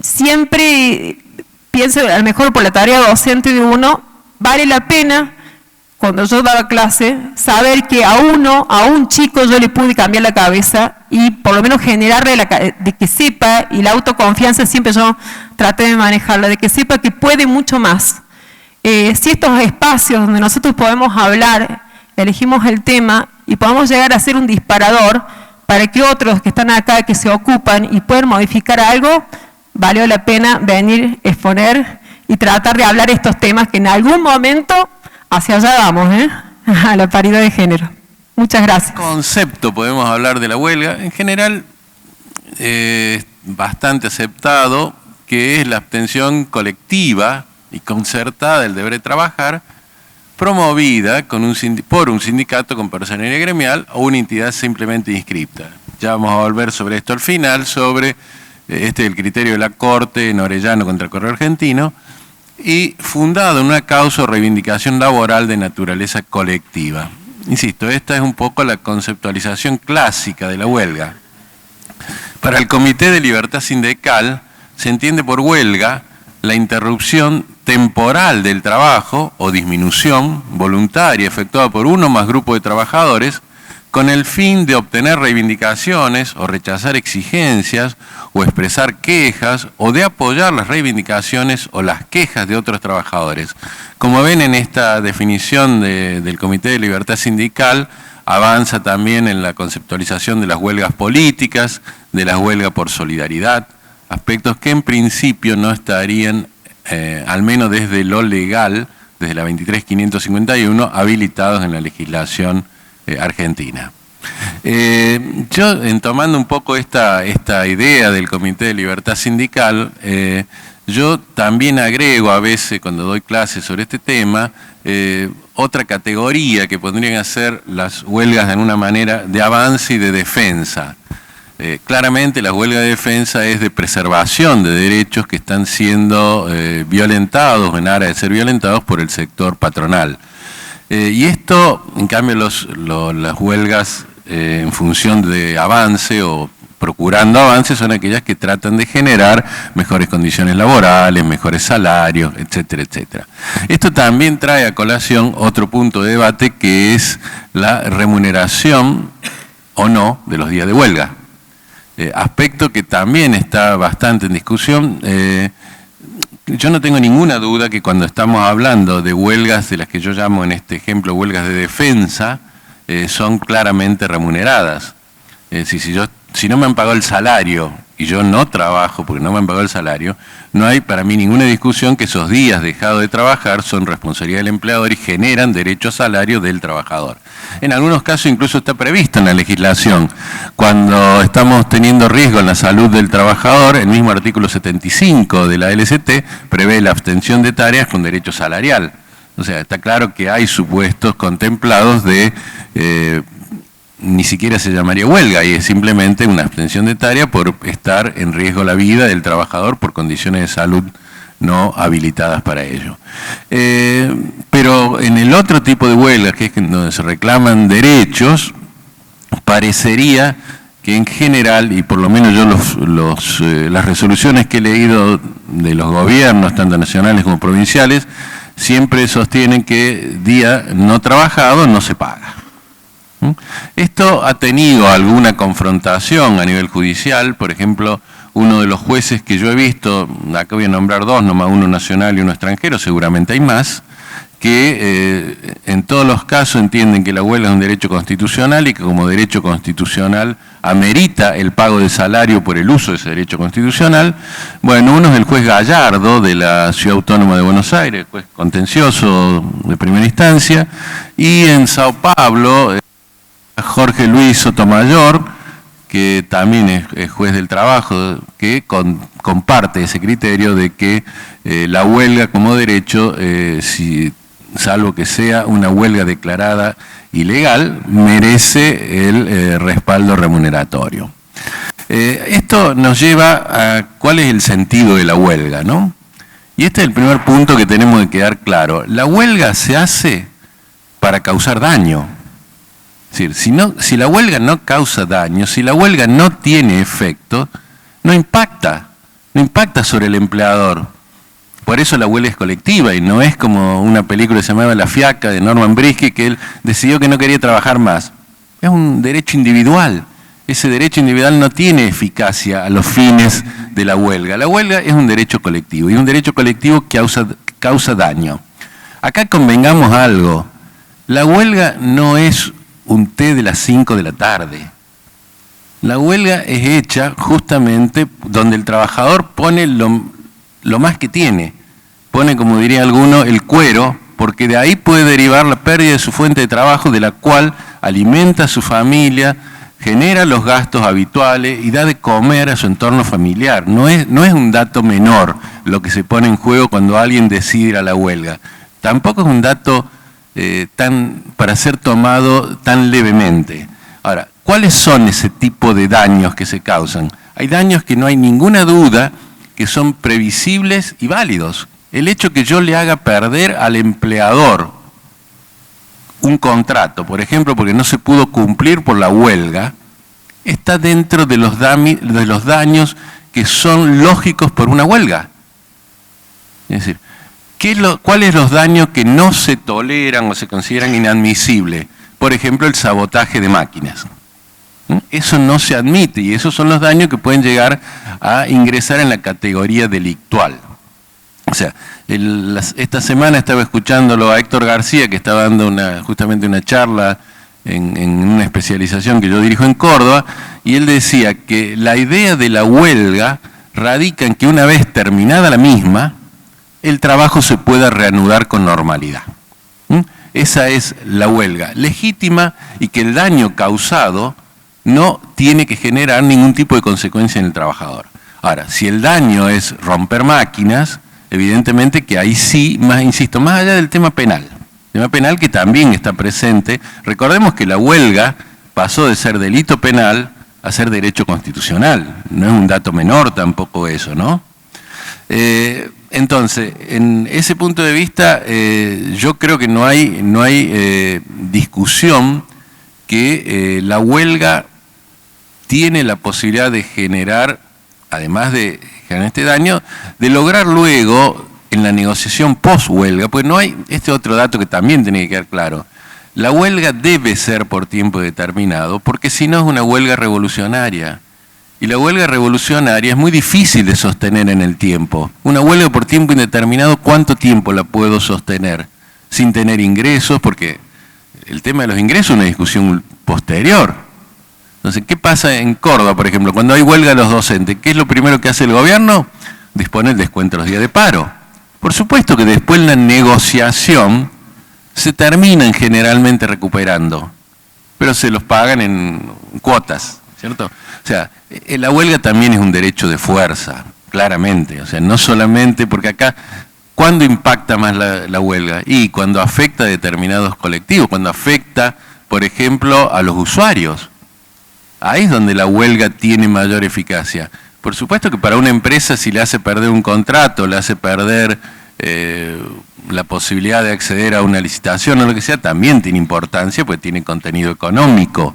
siempre pienso, a lo mejor por la tarea docente de uno, vale la pena, cuando yo daba clase, saber que a un chico yo le pude cambiar la cabeza y por lo menos generarle de que sepa, y la autoconfianza siempre yo traté de manejarla, de que sepa que puede mucho más. Si estos espacios donde nosotros podemos hablar, elegimos el tema y podemos llegar a ser un disparador para que otros que están acá, que se ocupan y pueden modificar algo, valió la pena venir, exponer y tratar de hablar estos temas que en algún momento hacia allá vamos, a la paridad de género. Muchas gracias. Concepto, podemos hablar de la huelga. En general, bastante aceptado, que es la abstención colectiva y concertada del deber de trabajar, promovida por un sindicato con personería gremial o una entidad simplemente inscripta. Ya vamos a volver sobre esto al final, sobre el criterio de la Corte en Orellano contra el Correo Argentino, y fundado en una causa o reivindicación laboral de naturaleza colectiva. Insisto, esta es un poco la conceptualización clásica de la huelga. Para el Comité de Libertad Sindical se entiende por huelga la interrupción temporal del trabajo o disminución voluntaria efectuada por uno o más grupos de trabajadores con el fin de obtener reivindicaciones o rechazar exigencias o expresar quejas o de apoyar las reivindicaciones o las quejas de otros trabajadores. Como ven en esta definición del Comité de Libertad Sindical, avanza también en la conceptualización de las huelgas políticas, de las huelgas por solidaridad, aspectos que en principio no estarían, al menos desde lo legal, desde la 23.551, habilitados en la legislación argentina. Yo, tomando un poco esta idea del Comité de Libertad Sindical, yo también agrego a veces, cuando doy clases sobre este tema, otra categoría que podrían ser las huelgas de alguna manera de avance y de defensa. Claramente la huelga de defensa es de preservación de derechos que están siendo violentados, en aras de ser violentados por el sector patronal. Y esto, en cambio, las huelgas en función de avance o procurando avance son aquellas que tratan de generar mejores condiciones laborales, mejores salarios, etcétera, etcétera. Esto también trae a colación otro punto de debate, que es la remuneración o no de los días de huelga. Aspecto que también está bastante en discusión. Yo no tengo ninguna duda que cuando estamos hablando de huelgas, de las que yo llamo en este ejemplo huelgas de defensa, son claramente remuneradas. Si no me han pagado el salario y yo no trabajo porque no me han pagado el salario, no hay para mí ninguna discusión que esos días dejados de trabajar son responsabilidad del empleador y generan derecho a salario del trabajador. En algunos casos incluso está previsto en la legislación. Cuando estamos teniendo riesgo en la salud del trabajador, el mismo artículo 75 de la LCT prevé la abstención de tareas con derecho salarial. O sea, está claro que hay supuestos contemplados de... ni siquiera se llamaría huelga, y es simplemente una abstención de tarea por estar en riesgo la vida del trabajador por condiciones de salud no habilitadas para ello. Pero en el otro tipo de huelga, que es donde se reclaman derechos, parecería que en general, y por lo menos yo las resoluciones que he leído de los gobiernos, tanto nacionales como provinciales, siempre sostienen que día no trabajado no se paga. Esto ha tenido alguna confrontación a nivel judicial. Por ejemplo, uno de los jueces que yo he visto, acá voy a nombrar dos, nomás uno nacional y uno extranjero, seguramente hay más, que en todos los casos entienden que la huelga es un derecho constitucional y que como derecho constitucional amerita el pago de salario por el uso de ese derecho constitucional. Bueno, uno es el juez Gallardo de la Ciudad Autónoma de Buenos Aires, juez contencioso de primera instancia, y en Sao Paulo, Jorge Luis Sotomayor, que también es juez del trabajo, que comparte ese criterio de que la huelga como derecho, salvo que sea una huelga declarada ilegal, merece el respaldo remuneratorio. Esto nos lleva a cuál es el sentido de la huelga, ¿no? Y este es el primer punto que tenemos que quedar claro. La huelga se hace para causar daño. Es decir, si la huelga no causa daño, si la huelga no tiene efecto, no impacta sobre el empleador. Por eso la huelga es colectiva y no es como una película que se llamaba La Fiaca de Norman Brisky, que él decidió que no quería trabajar más. Es un derecho individual. Ese derecho individual no tiene eficacia a los fines de la huelga. La huelga es un derecho colectivo y un derecho colectivo que causa daño. Acá convengamos algo. La huelga no es un té de las 5 de la tarde. La huelga es hecha justamente donde el trabajador pone lo más que tiene. Pone, como diría alguno, el cuero, porque de ahí puede derivar la pérdida de su fuente de trabajo, de la cual alimenta a su familia, genera los gastos habituales y da de comer a su entorno familiar. No es un dato menor lo que se pone en juego cuando alguien decide ir a la huelga. Tampoco es un dato para ser tomado tan levemente. Ahora, ¿cuáles son ese tipo de daños que se causan? Hay daños que no hay ninguna duda que son previsibles y válidos. El hecho que yo le haga perder al empleador un contrato, por ejemplo, porque no se pudo cumplir por la huelga, está dentro de los daños que son lógicos por una huelga. Es decir, ¿cuáles los daños que no se toleran o se consideran inadmisibles? Por ejemplo, el sabotaje de máquinas. Eso no se admite y esos son los daños que pueden llegar a ingresar en la categoría delictual. O sea, esta semana estaba escuchándolo a Héctor García, que estaba dando justamente una charla en una especialización que yo dirijo en Córdoba, y él decía que la idea de la huelga radica en que una vez terminada la misma, el trabajo se pueda reanudar con normalidad. Esa es la huelga legítima y que el daño causado no tiene que generar ningún tipo de consecuencia en el trabajador. Ahora, si el daño es romper máquinas, evidentemente que ahí sí, insisto, más allá del tema penal que también está presente, recordemos que la huelga pasó de ser delito penal a ser derecho constitucional, no es un dato menor tampoco eso, ¿no? Entonces, en ese punto de vista, yo creo que no hay discusión que la huelga tiene la posibilidad de generar, además de generar este daño, de lograr luego en la negociación post-huelga, pues no hay, este otro dato que también tiene que quedar claro, la huelga debe ser por tiempo determinado, porque si no es una huelga revolucionaria. Y la huelga revolucionaria es muy difícil de sostener en el tiempo. Una huelga por tiempo indeterminado, ¿cuánto tiempo la puedo sostener? Sin tener ingresos, porque el tema de los ingresos es una discusión posterior. Entonces, ¿qué pasa en Córdoba, por ejemplo? Cuando hay huelga de los docentes, ¿qué es lo primero que hace el gobierno? Dispone el descuento de los días de paro. Por supuesto que después en la negociación se terminan generalmente recuperando, pero se los pagan en cuotas, ¿cierto? O sea, la huelga también es un derecho de fuerza, claramente. O sea, no solamente, porque acá, ¿cuándo impacta más la huelga? Y cuando afecta a determinados colectivos, cuando afecta, por ejemplo, a los usuarios. Ahí es donde la huelga tiene mayor eficacia. Por supuesto que para una empresa, si le hace perder un contrato, le hace perder la posibilidad de acceder a una licitación o lo que sea, también tiene importancia, pues tiene contenido económico.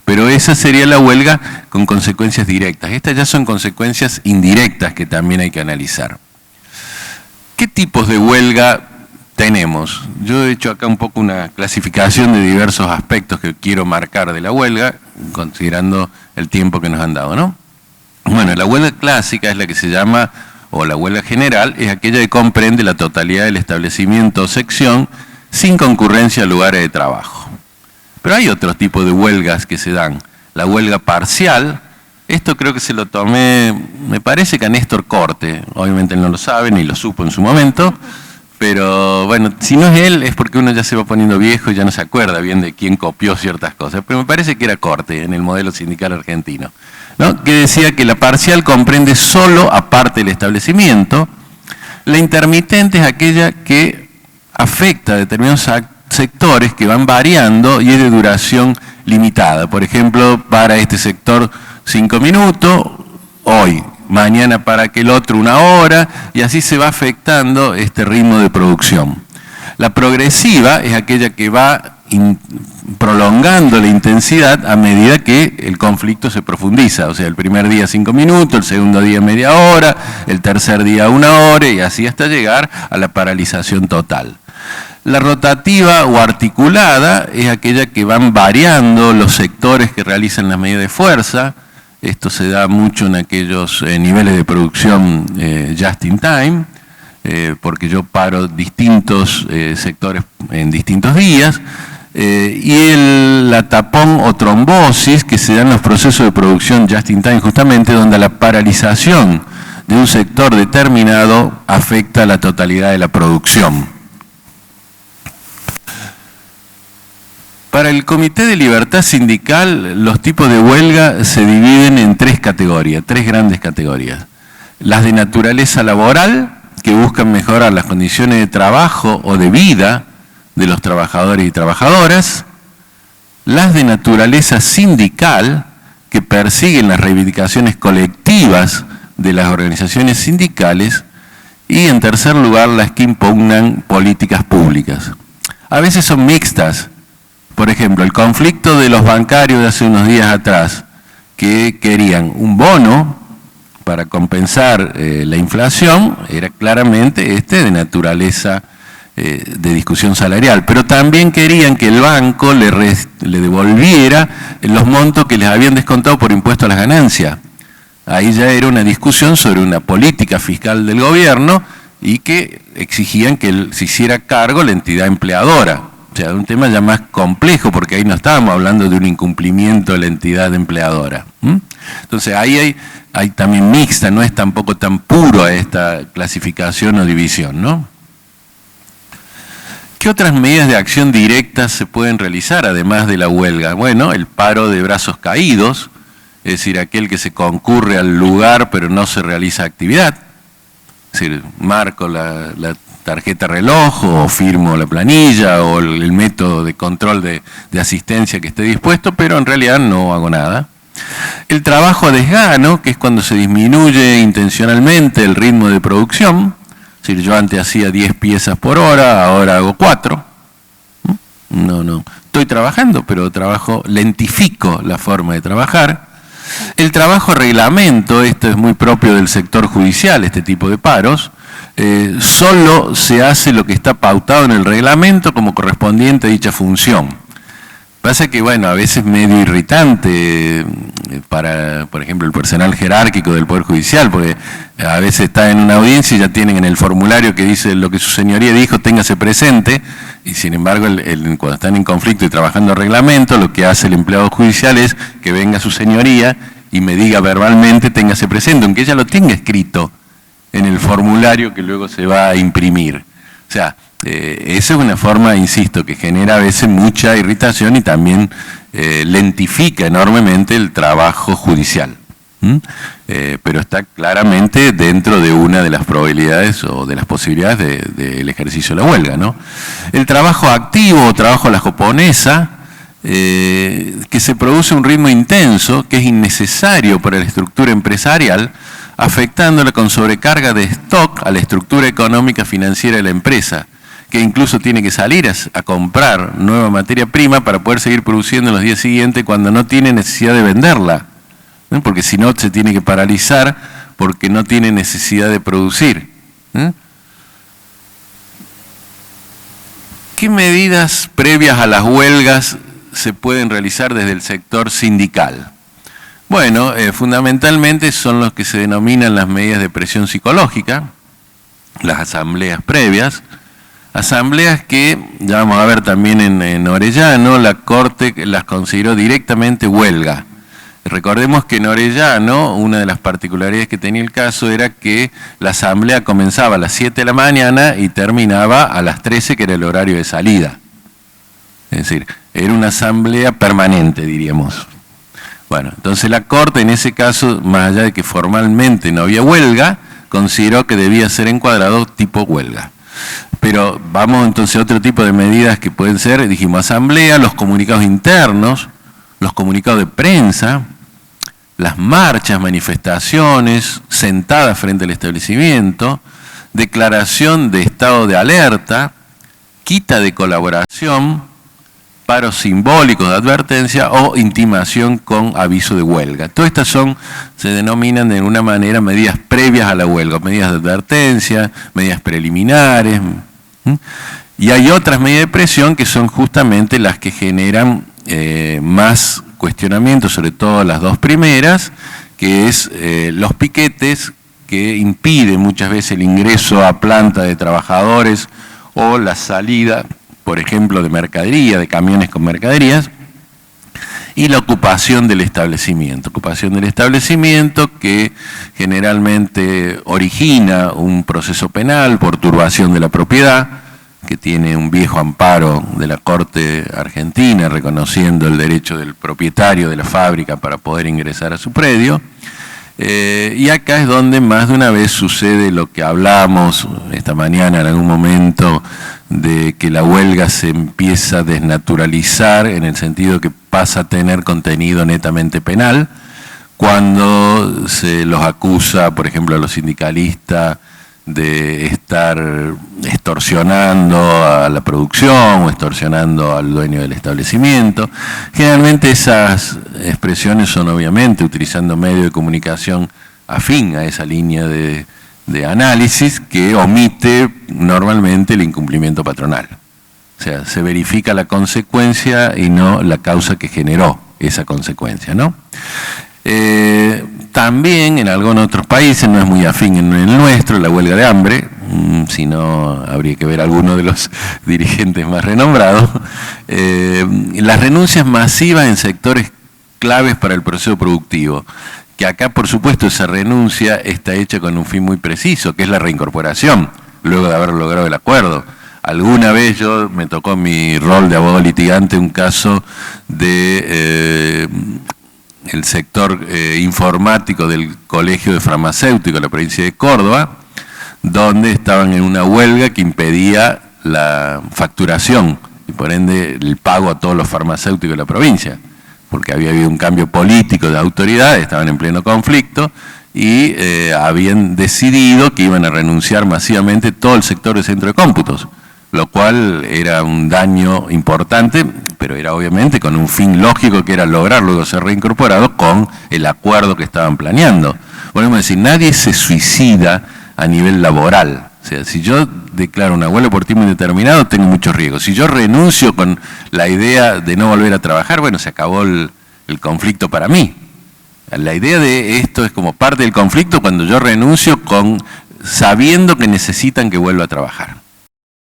Pero esa sería la huelga con consecuencias directas. Estas ya son consecuencias indirectas que también hay que analizar. ¿Qué tipos de huelga tenemos? Yo he hecho acá un poco una clasificación de diversos aspectos que quiero marcar de la huelga, considerando el tiempo que nos han dado, ¿no? Bueno, la huelga clásica es la que se llama, o la huelga general, es aquella que comprende la totalidad del establecimiento o sección sin concurrencia a lugares de trabajo. Pero hay otros tipos de huelgas que se dan. La huelga parcial, esto creo que se lo tomé, me parece que a Néstor Corte, obviamente él no lo sabe ni lo supo en su momento, pero bueno, si no es él es porque uno ya se va poniendo viejo y ya no se acuerda bien de quién copió ciertas cosas, pero me parece que era Corte en el modelo sindical argentino, ¿no? Que decía que la parcial comprende solo aparte del establecimiento, la intermitente es aquella que afecta a determinados sectores que van variando y es de duración limitada. Por ejemplo, para este sector 5 minutos, hoy, mañana para aquel otro 1 hora, y así se va afectando este ritmo de producción. La progresiva es aquella que va prolongando la intensidad a medida que el conflicto se profundiza. O sea, el primer día 5 minutos, el segundo día media hora, el tercer día 1 hora y así hasta llegar a la paralización total. La rotativa o articulada es aquella que van variando los sectores que realizan las medidas de fuerza. Esto se da mucho en aquellos niveles de producción just in time, porque yo paro distintos sectores en distintos días. Y la tapón o trombosis que se da en los procesos de producción just in time, justamente donde la paralización de un sector determinado afecta a la totalidad de la producción. Para el Comité de Libertad Sindical, los tipos de huelga se dividen en 3 categorías, 3 grandes categorías. Las de naturaleza laboral, que buscan mejorar las condiciones de trabajo o de vida de los trabajadores y trabajadoras. Las de naturaleza sindical, que persiguen las reivindicaciones colectivas de las organizaciones sindicales. Y en tercer lugar, las que impugnan políticas públicas. A veces son mixtas. Por ejemplo, el conflicto de los bancarios de hace unos días atrás, que querían un bono para compensar la inflación, era claramente de naturaleza de discusión salarial, pero también querían que el banco le devolviera los montos que les habían descontado por impuesto a las ganancias. Ahí ya era una discusión sobre una política fiscal del gobierno y que exigían que se hiciera cargo la entidad empleadora. O sea, un tema ya más complejo, porque ahí no estábamos hablando de un incumplimiento de la entidad empleadora. Entonces ahí hay también mixta, no es tampoco tan puro a esta clasificación o división, ¿no? ¿Qué otras medidas de acción directa se pueden realizar además de la huelga? Bueno, el paro de brazos caídos, es decir, aquel que se concurre al lugar pero no se realiza actividad. Es decir, marco la tarjeta reloj o firmo la planilla o el método de control de asistencia que esté dispuesto, pero en realidad no hago nada. El trabajo a desgano, que es cuando se disminuye intencionalmente el ritmo de producción. Es decir, yo antes hacía 10 piezas por hora, ahora hago 4. No, estoy trabajando, pero lentifico la forma de trabajar. El trabajo a reglamento, esto es muy propio del sector judicial, este tipo de paros. Solo se hace lo que está pautado en el reglamento como correspondiente a dicha función. Pasa que, bueno, a veces medio irritante para, por ejemplo, el personal jerárquico del Poder Judicial, porque a veces está en una audiencia y ya tienen en el formulario que dice lo que su señoría dijo, téngase presente, y sin embargo, cuando están en conflicto y trabajando reglamento, lo que hace el empleado judicial es que venga su señoría y me diga verbalmente, téngase presente, aunque ella lo tenga escrito en el formulario que luego se va a imprimir. O sea, esa es una forma, insisto, que genera a veces mucha irritación y también lentifica enormemente el trabajo judicial. Pero está claramente dentro de una de las probabilidades o de las posibilidades del ejercicio de la huelga, ¿no? El trabajo activo o trabajo a la japonesa, que se produce a un ritmo intenso, que es innecesario para la estructura empresarial, afectándola con sobrecarga de stock a la estructura económica financiera de la empresa, que incluso tiene que salir a comprar nueva materia prima para poder seguir produciendo en los días siguientes cuando no tiene necesidad de venderla, ¿no? Porque si no se tiene que paralizar porque no tiene necesidad de producir. ¿Qué medidas previas a las huelgas se pueden realizar desde el sector sindical? Bueno, fundamentalmente son los que se denominan las medidas de presión psicológica, las asambleas previas, asambleas que, ya vamos a ver también en Orellano, la Corte las consideró directamente huelga. Recordemos que en Orellano, una de las particularidades que tenía el caso era que la asamblea comenzaba a las 7 de la mañana y terminaba a las 13, que era el horario de salida. Es decir, era una asamblea permanente, diríamos. Bueno, entonces la Corte en ese caso, más allá de que formalmente no había huelga, consideró que debía ser encuadrado tipo huelga. Pero vamos entonces a otro tipo de medidas que pueden ser, dijimos, asamblea, los comunicados internos, los comunicados de prensa, las marchas, manifestaciones, sentadas frente al establecimiento, declaración de estado de alerta, quita de colaboración, paros simbólicos de advertencia o intimación con aviso de huelga. Todas estas se denominan de alguna manera medidas previas a la huelga, medidas de advertencia, medidas preliminares. Y hay otras medidas de presión que son justamente las que generan más cuestionamientos, sobre todo las dos primeras, que es los piquetes, que impiden muchas veces el ingreso a planta de trabajadores o la salida, por ejemplo, de mercadería, de camiones con mercaderías, y la ocupación del establecimiento. Ocupación del establecimiento que generalmente origina un proceso penal por turbación de la propiedad, que tiene un viejo amparo de la Corte Argentina reconociendo el derecho del propietario de la fábrica para poder ingresar a su predio. Y acá es donde más de una vez sucede lo que hablamos esta mañana en algún momento, de que la huelga se empieza a desnaturalizar en el sentido que pasa a tener contenido netamente penal, cuando se los acusa, por ejemplo, a los sindicalistas de estar extorsionando a la producción o extorsionando al dueño del establecimiento. Generalmente esas expresiones son obviamente utilizando medios de comunicación afín a esa línea de análisis que omite normalmente el incumplimiento patronal. O sea, se verifica la consecuencia y no la causa que generó esa consecuencia, ¿no? También en algunos otros países, no es muy afín en el nuestro, la huelga de hambre, si no habría que ver a alguno de los dirigentes más renombrados, las renuncias masivas en sectores claves para el proceso productivo, que acá por supuesto esa renuncia está hecha con un fin muy preciso, que es la reincorporación, luego de haber logrado el acuerdo. Alguna vez yo me tocó en mi rol de abogado litigante un caso de el sector informático del Colegio de Farmacéuticos de la provincia de Córdoba, donde estaban en una huelga que impedía la facturación y por ende el pago a todos los farmacéuticos de la provincia, porque había habido un cambio político de autoridad, estaban en pleno conflicto y habían decidido que iban a renunciar masivamente todo el sector de centro de cómputos, lo cual era un daño importante, pero era obviamente con un fin lógico que era lograr luego ser reincorporado con el acuerdo que estaban planeando. Podemos decir, nadie se suicida a nivel laboral. O sea, si yo declaro una huelga por tiempo indeterminado, tengo muchos riesgos. Si yo renuncio con la idea de no volver a trabajar, bueno, se acabó el conflicto para mí. La idea de esto es como parte del conflicto cuando yo renuncio sabiendo que necesitan que vuelva a trabajar.